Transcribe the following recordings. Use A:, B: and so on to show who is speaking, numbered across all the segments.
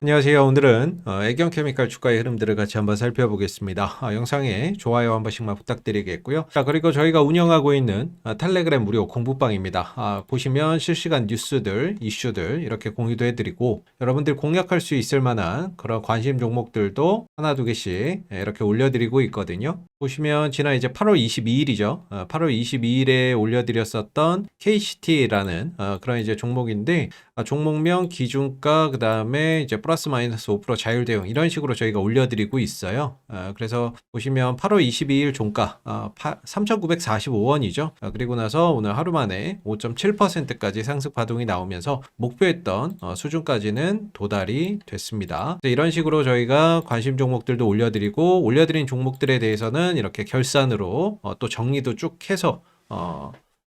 A: 안녕하세요. 오늘은 애경케미칼 주가의 흐름들을 같이 한번 살펴보겠습니다. 영상에 좋아요 한 번씩만 부탁드리겠고요. 자, 그리고 저희가 운영하고 있는 텔레그램 무료 공부방입니다. 보시면 실시간 뉴스들, 이슈들 이렇게 공유도 해드리고 여러분들 공략할 수 있을 만한 그런 관심 종목들도 하나 두 개씩 이렇게 올려드리고 있거든요. 보시면 지난 이제 8월 22일이죠. 8월 22일에 올려드렸었던 KCT라는 그런 이제 종목인데 종목명, 기준가, 그 다음에 이제 플러스 마이너스 5% 자율 대응 이런 식으로 저희가 올려드리고 있어요. 그래서 보시면 8월 22일 종가 3,945원이죠. 그리고 나서 오늘 하루 만에 5.7%까지 상승 파동이 나오면서 목표했던 수준까지는 도달이 됐습니다. 이런 식으로 저희가 관심 종목들도 올려드린 종목들에 대해서는 이렇게 결산으로 또 정리도 쭉 해서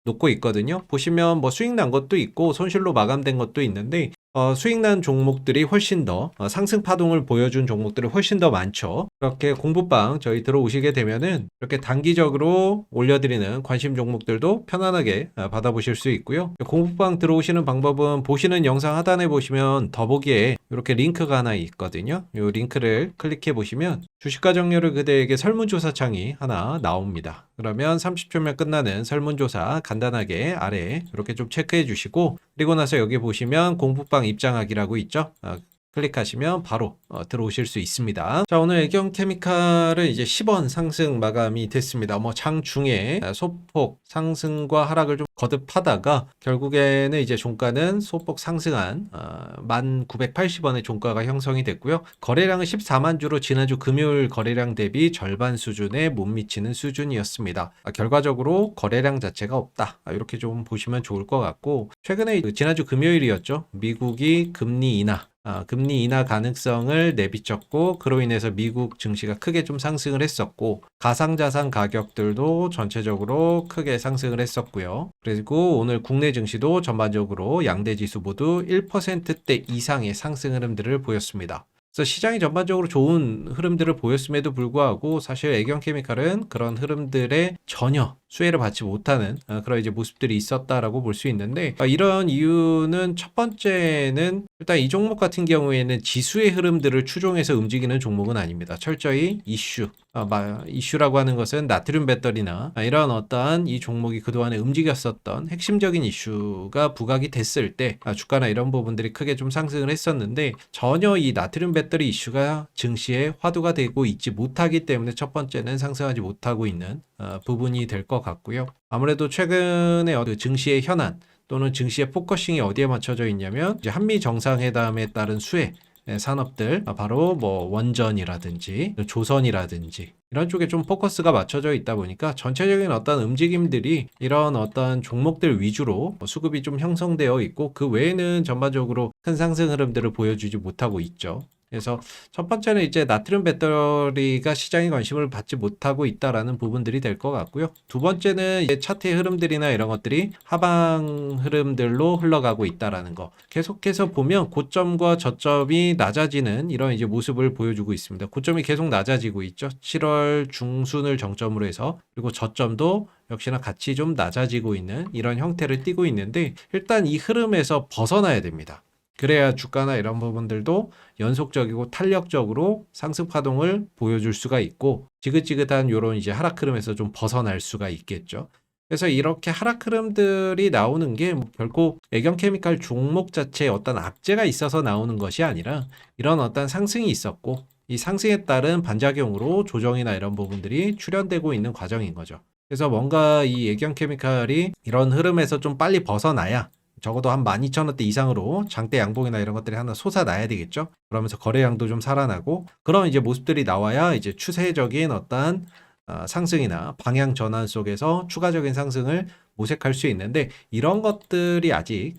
A: 놓고 있거든요. 보시면 뭐 수익 난 것도 있고 손실로 마감된 것도 있는데 수익 난 종목들이 훨씬 더 상승 파동을 보여준 종목들이 훨씬 더 많죠. 이렇게 공부방 저희 들어오시게 되면은 이렇게 단기적으로 올려드리는 관심 종목들도 편안하게 받아보실 수 있고요. 공부방 들어오시는 방법은 보시는 영상 하단에 보시면 더보기에 이렇게 링크가 하나 있거든요. 이 링크를 클릭해 보시면 주식과 정렬을 그대에게 설문조사 창이 하나 나옵니다. 그러면 30초면 끝나는 설문조사 간단하게 아래에 이렇게 좀 체크해 주시고 그리고 나서 여기 보시면 공부방 입장하기라고 있죠. 클릭하시면 바로 들어오실 수 있습니다. 자, 오늘 애경케미칼은 이제 10원 상승 마감이 됐습니다. 뭐 장중에 소폭 상승과 하락을 좀 거듭하다가 결국에는 이제 종가는 소폭 상승한 1,980원의 종가가 형성이 됐고요. 거래량은 14만 주로 지난주 금요일 거래량 대비 절반 수준에 못 미치는 수준이었습니다. 결과적으로 거래량 자체가 없다. 이렇게 좀 보시면 좋을 것 같고 최근에 지난주 금요일이었죠. 미국이 금리 인하 가능성을 내비쳤고 그로 인해서 미국 증시가 크게 좀 상승을 했었고 가상자산 가격들도 전체적으로 크게 상승을 했었고요. 그리고 오늘 국내 증시도 전반적으로 양대 지수 모두 1%대 이상의 상승 흐름들을 보였습니다. 그래서 시장이 전반적으로 좋은 흐름들을 보였음에도 불구하고 사실 애경케미칼은 그런 흐름들에 전혀 수혜를 받지 못하는 그런 이제 모습들이 있었다라고 볼 수 있는데 이런 이유는 첫 번째는 일단 이 종목 같은 경우에는 지수의 흐름들을 추종해서 움직이는 종목은 아닙니다. 철저히 이슈라고 하는 것은 나트륨 배터리나 이런 어떠한 이 종목이 그동안에 움직였었던 핵심적인 이슈가 부각이 됐을 때 주가나 이런 부분들이 크게 좀 상승을 했었는데 전혀 이 나트륨 배터리 이슈가 증시에 화두가 되고 있지 못하기 때문에 첫 번째는 상승하지 못하고 있는 부분이 될 것 같고요. 아무래도 최근에 증시의 현안 또는 증시의 포커싱이 어디에 맞춰져 있냐면 이제 한미 정상회담에 따른 수혜 산업들 바로 뭐 원전이라든지 조선이라든지 이런 쪽에 좀 포커스가 맞춰져 있다 보니까 전체적인 어떤 움직임들이 이런 어떤 종목들 위주로 수급이 좀 형성되어 있고 그 외에는 전반적으로 큰 상승 흐름들을 보여주지 못하고 있죠. 그래서 첫 번째는 이제 나트륨 배터리가 시장의 관심을 받지 못하고 있다라는 부분들이 될 것 같고요. 두 번째는 이제 차트의 흐름들이나 이런 것들이 하방 흐름들로 흘러가고 있다라는 거. 계속해서 보면 고점과 저점이 낮아지는 이런 이제 모습을 보여주고 있습니다. 고점이 계속 낮아지고 있죠. 7월 중순을 정점으로 해서 그리고 저점도 역시나 같이 좀 낮아지고 있는 이런 형태를 띠고 있는데 일단 이 흐름에서 벗어나야 됩니다. 그래야 주가나 이런 부분들도 연속적이고 탄력적으로 상승 파동을 보여줄 수가 있고 지긋지긋한 이런 이제 하락 흐름에서 좀 벗어날 수가 있겠죠. 그래서 이렇게 하락 흐름들이 나오는 게 결코 애경케미칼 종목 자체에 어떤 악재가 있어서 나오는 것이 아니라 이런 어떤 상승이 있었고 이 상승에 따른 반작용으로 조정이나 이런 부분들이 출현되고 있는 과정인 거죠. 그래서 뭔가 이 애경케미칼이 이런 흐름에서 좀 빨리 벗어나야 적어도 한 12,000원대 이상으로 장대 양봉이나 이런 것들이 하나 솟아나야 되겠죠. 그러면서 거래량도 좀 살아나고 그런 이제 모습들이 나와야 이제 추세적인 어떠한 상승이나 방향 전환 속에서 추가적인 상승을 모색할 수 있는데 이런 것들이 아직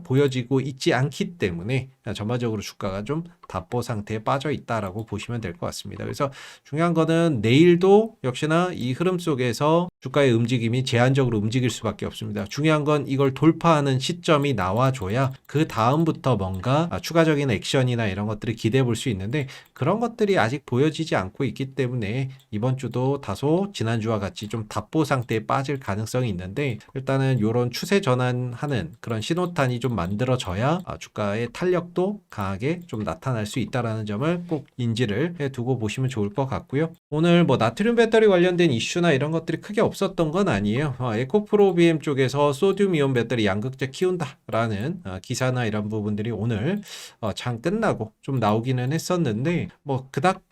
A: 보여지고 있지 않기 때문에 전반적으로 주가가 좀 답보 상태에 빠져 있다라고 보시면 될 것 같습니다. 그래서 중요한 거는 내일도 역시나 이 흐름 속에서 주가의 움직임이 제한적으로 움직일 수밖에 없습니다. 중요한 건 이걸 돌파하는 시점이 나와줘야 그 다음부터 뭔가 추가적인 액션이나 이런 것들을 기대해 볼 수 있는데 그런 것들이 아직 보여지지 않고 있기 때문에 이번 주도 다소 지난주와 같이 좀 답보 상태에 빠질 가능성이 있는데 일단은 이런 추세 전환하는 그런 신호탄이 좀 만들어져야 주가의 탄력도 강하게 좀 나타날 수 있다라는 점을 꼭 인지를 해두고 보시면 좋을 것 같고요. 오늘 뭐 나트륨 배터리 관련된 이슈나 이런 것들이 크게 없었던 건 아니에요. 에코프로비엠 쪽에서 소듐 이온 배터리 양극재 키운다라는 기사나 이런 부분들이 오늘 장 끝나고 좀 나오기는 했었는데 뭐 그닥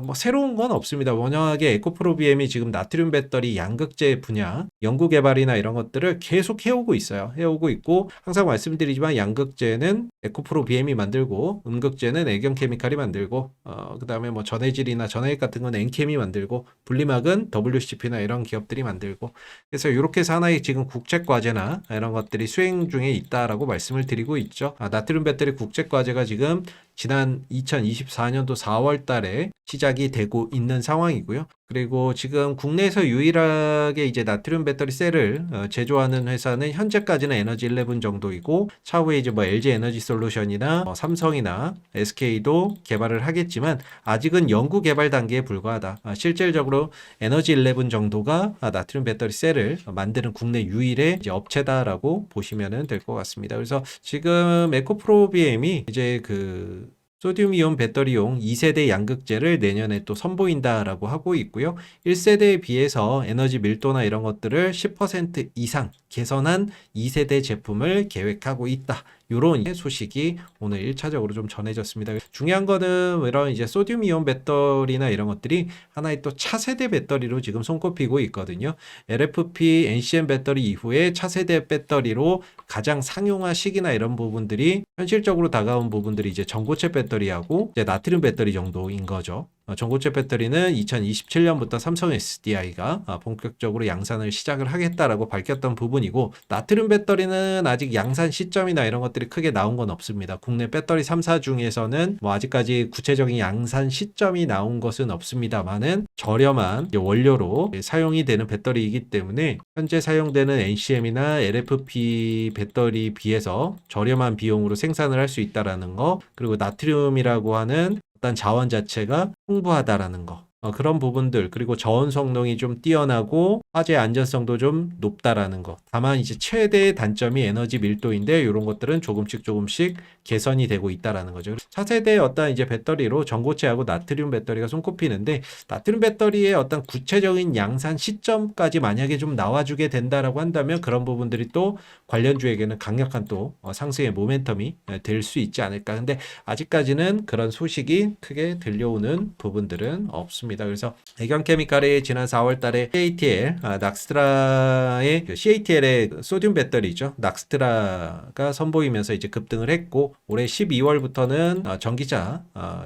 A: 뭐 새로운 건 없습니다. 워낙에 에코프로비엠이 지금 나트륨 배터리 양극재 분야 연구 개발이나 이런 것들을 계속 해오고 있어요. 해오고 있고 항상 말씀드리지만 양극재는 에코프로비엠이 만들고 음극재는 애경케미칼이 만들고 그다음에 뭐 전해질이나 전해액 같은 건 엔캠이 만들고 분리막은 WCP나 이런 기업들이 만들고 그래서 이렇게 해서 하나의 지금 국책 과제나 이런 것들이 수행 중에 있다라고 말씀을 드리고 있죠. 나트륨 배터리 국책 과제가 지금 지난 2024년도 4월 달에 시작이 되고 있는 상황이고요. 그리고 지금 국내에서 유일하게 이제 나트륨 배터리 셀을 제조하는 회사는 현재까지는 에너지11 정도이고 차후에 이제 뭐 LG 에너지 솔루션이나 삼성이나 SK도 개발을 하겠지만 아직은 연구 개발 단계에 불과하다. 실질적으로 에너지11 정도가 나트륨 배터리 셀을 만드는 국내 유일의 이제 업체다라고 보시면 될 것 같습니다. 그래서 지금 에코프로비엠이 이제 그 소듐 이온 배터리용 2세대 양극재를 내년에 또 선보인다라고 하고 있고요. 1세대에 비해서 에너지 밀도나 이런 것들을 10% 이상 개선한 2세대 제품을 계획하고 있다. 이런 소식이 오늘 1차적으로 좀 전해졌습니다. 중요한 거는 이런 이제 소듐 이온 배터리나 이런 것들이 하나의 또 차세대 배터리로 지금 손꼽히고 있거든요. LFP, NCM 배터리 이후에 차세대 배터리로 가장 상용화 시기나 이런 부분들이 현실적으로 다가온 부분들이 이제 전고체 배터리하고 이제 나트륨 배터리 정도인 거죠. 전고체 배터리는 2027년부터 삼성 SDI가 본격적으로 양산을 시작을 하겠다라고 밝혔던 부분이고 나트륨 배터리는 아직 양산 시점이나 이런 것들이 크게 나온 건 없습니다. 국내 배터리 3사 중에서는 뭐 아직까지 구체적인 양산 시점이 나온 것은 없습니다만은 저렴한 원료로 사용이 되는 배터리이기 때문에 현재 사용되는 NCM이나 LFP 배터리 비해서 저렴한 비용으로 생산을 할 수 있다라는 거 그리고 나트륨이라고 하는 어떤 자원 자체가 풍부하다라는 거 그런 부분들 그리고 저온 성능이 좀 뛰어나고 화재 안전성도 좀 높다라는 거 다만 이제 최대의 단점이 에너지 밀도인데 이런 것들은 조금씩 개선이 되고 있다라는 거죠. 차세대의 어떤 이제 배터리로 전고체하고 나트륨 배터리가 손꼽히는데 나트륨 배터리의 어떤 구체적인 양산 시점까지 만약에 좀 나와주게 된다라고 한다면 그런 부분들이 또 관련주에게는 강력한 또 상승의 모멘텀이 될 수 있지 않을까. 근데 아직까지는 그런 소식이 크게 들려오는 부분들은 없습니다. 그래서 애경케미칼이 지난 4월 달에 CATL, 낙스트라의 CATL의 소듐 배터리죠. 낙스트라가 선보이면서 이제 급등을 했고 올해 12월부터는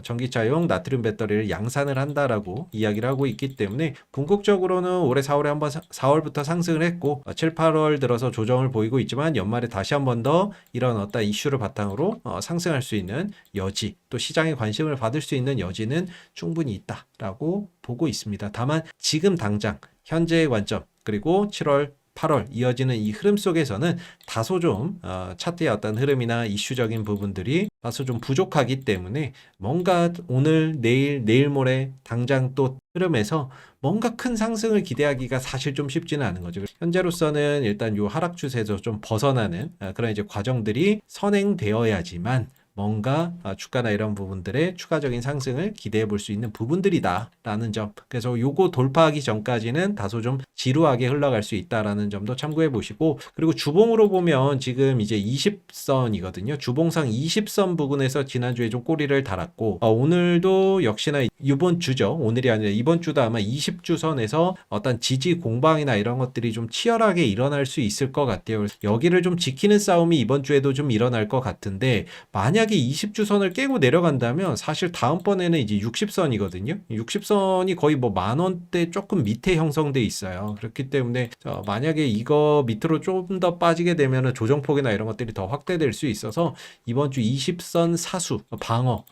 A: 전기차용 나트륨 배터리를 양산을 한다라고 이야기를 하고 있기 때문에 궁극적으로는 올해 4월에 한번 4월부터 상승을 했고 7, 8월 들어서 조정을 보이고 있지만 연말에 다시 한번 더 이런 어떤 이슈를 바탕으로 상승할 수 있는 여지 또 시장의 관심을 받을 수 있는 여지는 충분히 있다라고 보고 있습니다. 다만 지금 당장 현재의 관점 그리고 7월 8월 이어지는 이 흐름 속에서는 다소 좀 차트의 어떤 흐름이나 이슈적인 부분들이 다소 좀 부족하기 때문에 뭔가 오늘 내일 모레 당장 또 흐름에서 뭔가 큰 상승을 기대하기가 사실 좀 쉽지는 않은 거죠. 현재로서는 일단 이 하락 추세에서 좀 벗어나는 그런 이제 과정들이 선행되어야지만 뭔가 주가나 이런 부분들의 추가적인 상승을 기대해 볼 수 있는 부분들이다라는 점. 그래서 요거 돌파하기 전까지는 다소 좀 지루하게 흘러갈 수 있다라는 점도 참고해 보시고 그리고 주봉으로 보면 지금 이제 20선이거든요. 주봉상 20선 부근에서 지난주에 좀 꼬리를 달았고 오늘도 역시나 이번 주죠. 오늘이 아니라 이번 주도 아마 20주선에서 어떤 지지 공방이나 이런 것들이 좀 치열하게 일어날 수 있을 것 같아요. 여기를 좀 지키는 싸움이 이번 주에도 좀 일어날 것 같은데 만약에 20주선을 깨고 내려간다면 사실 다음번에는 이제 60선이거든요. 60선이 거의 뭐 10,000원대 조금 밑에 형성돼 있어요. 그렇기 때문에 만약에 이거 밑으로 좀 더 빠지게 되면 조정폭이나 이런 것들이 더 확대될 수 있어서 이번 주 20선 사수 방어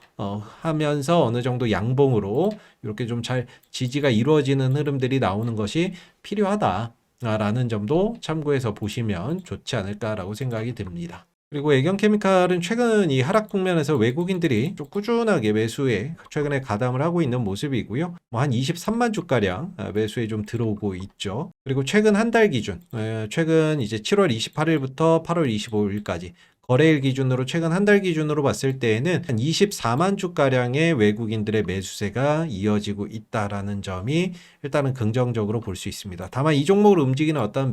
A: 하면서 어느 정도 양봉으로 이렇게 좀 잘 지지가 이루어지는 흐름들이 나오는 것이 필요하다라는 점도 참고해서 보시면 좋지 않을까라고 생각이 듭니다. 그리고 애경케미칼은 최근 이 하락 국면에서 외국인들이 좀 꾸준하게 매수에 최근에 가담을 하고 있는 모습이고요. 뭐 한 23만 주가량 매수에 좀 들어오고 있죠. 그리고 최근 한 달 기준, 최근 이제 7월 28일부터 8월 25일까지 거래일 기준으로 최근 한 달 기준으로 봤을 때에는 한 24만 주가량의 외국인들의 매수세가 이어지고 있다라는 점이 일단은 긍정적으로 볼 수 있습니다. 다만 이 종목을 움직이는 어떤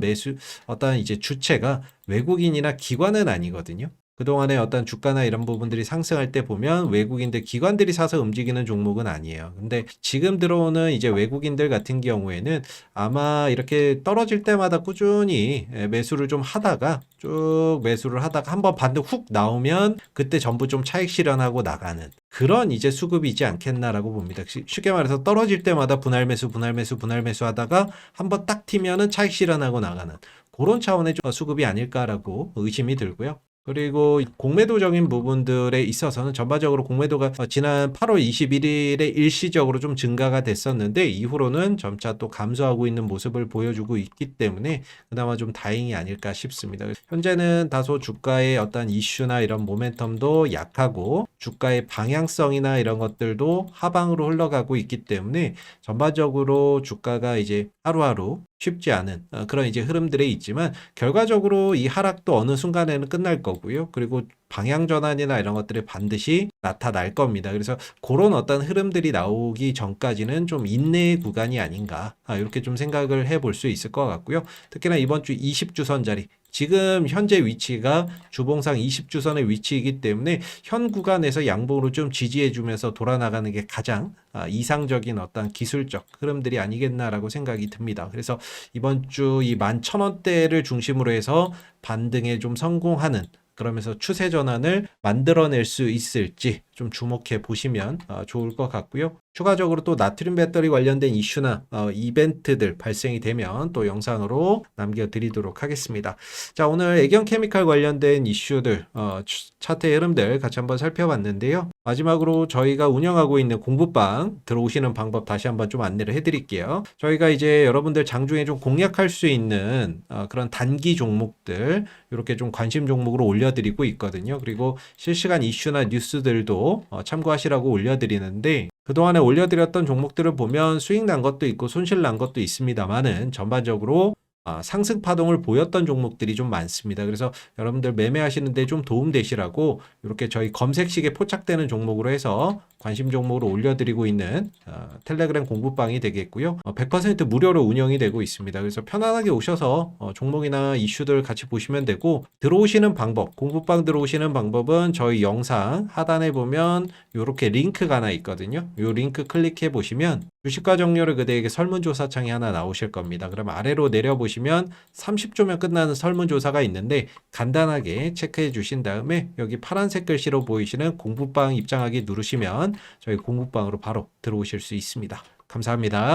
A: 이제 주체가 외국인이나 기관은 아니거든요. 그동안에 어떤 주가나 이런 부분들이 상승할 때 보면 외국인들, 기관들이 사서 움직이는 종목은 아니에요. 근데 지금 들어오는 이제 외국인들 같은 경우에는 아마 이렇게 떨어질 때마다 꾸준히 매수를 좀 하다가 쭉 매수를 하다가 한번 반등 훅 나오면 그때 전부 좀 차익 실현하고 나가는 그런 이제 수급이지 않겠나라고 봅니다. 쉽게 말해서 떨어질 때마다 분할 매수, 분할 매수, 분할 매수 하다가 한번 딱 튀면은 차익 실현하고 나가는 그런 차원의 수급이 아닐까라고 의심이 들고요. 그리고 공매도적인 부분들에 있어서는 전반적으로 공매도가 지난 8월 21일에 일시적으로 좀 증가가 됐었는데 이후로는 점차 또 감소하고 있는 모습을 보여주고 있기 때문에 그나마 좀 다행이 아닐까 싶습니다. 현재는 다소 주가의 어떤 이슈나 이런 모멘텀도 약하고 주가의 방향성이나 이런 것들도 하방으로 흘러가고 있기 때문에 전반적으로 주가가 이제 하루하루 쉽지 않은 그런 이제 흐름들에 있지만 결과적으로 이 하락도 어느 순간에는 끝날 거고요. 그리고 방향 전환이나 이런 것들이 반드시 나타날 겁니다. 그래서 그런 어떤 흐름들이 나오기 전까지는 좀 인내의 구간이 아닌가 이렇게 좀 생각을 해볼 수 있을 것 같고요. 특히나 이번 주 20주선짜리 지금 현재 위치가 주봉상 20주선의 위치이기 때문에 현 구간에서 양봉으로 좀 지지해주면서 돌아나가는 게 가장 이상적인 어떤 기술적 흐름들이 아니겠나라고 생각이 듭니다. 그래서 이번 주 이 11,000원대를 중심으로 해서 반등에 좀 성공하는 그러면서 추세 전환을 만들어낼 수 있을지 좀 주목해 보시면 좋을 것 같고요. 추가적으로 또 나트륨 배터리 관련된 이슈나 이벤트들 발생이 되면 또 영상으로 남겨드리도록 하겠습니다. 자, 오늘 애경케미칼 관련된 이슈들, 차트의 흐름들 같이 한번 살펴봤는데요. 마지막으로 저희가 운영하고 있는 공부방 들어오시는 방법 다시 한번 좀 안내를 해드릴게요. 저희가 이제 여러분들 장중에 좀 공략할 수 있는 그런 단기 종목들 이렇게 좀 관심 종목으로 올려드리고 있거든요. 그리고 실시간 이슈나 뉴스들도 참고하시라고 올려드리는데 그동안에 올려드렸던 종목들을 보면 수익 난 것도 있고 손실 난 것도 있습니다만은 전반적으로 상승 파동을 보였던 종목들이 좀 많습니다. 그래서 여러분들 매매하시는데 좀 도움되시라고 이렇게 저희 검색식에 포착되는 종목으로 해서 관심 종목으로 올려드리고 있는 텔레그램 공부방이 되겠고요. 100% 무료로 운영이 되고 있습니다. 그래서 편안하게 오셔서 종목이나 이슈들 같이 보시면 되고 들어오시는 방법, 공부방 들어오시는 방법은 저희 영상 하단에 보면 이렇게 링크가 하나 있거든요. 이 링크 클릭해 보시면 주식과 정렬을 그대에게 설문조사 창이 하나 나오실 겁니다. 그럼 아래로 내려보시면 30초면 끝나는 설문조사가 있는데 간단하게 체크해 주신 다음에 여기 파란색 글씨로 보이시는 공부방 입장하기 누르시면 저희 공부방으로 바로 들어오실 수 있습니다. 감사합니다.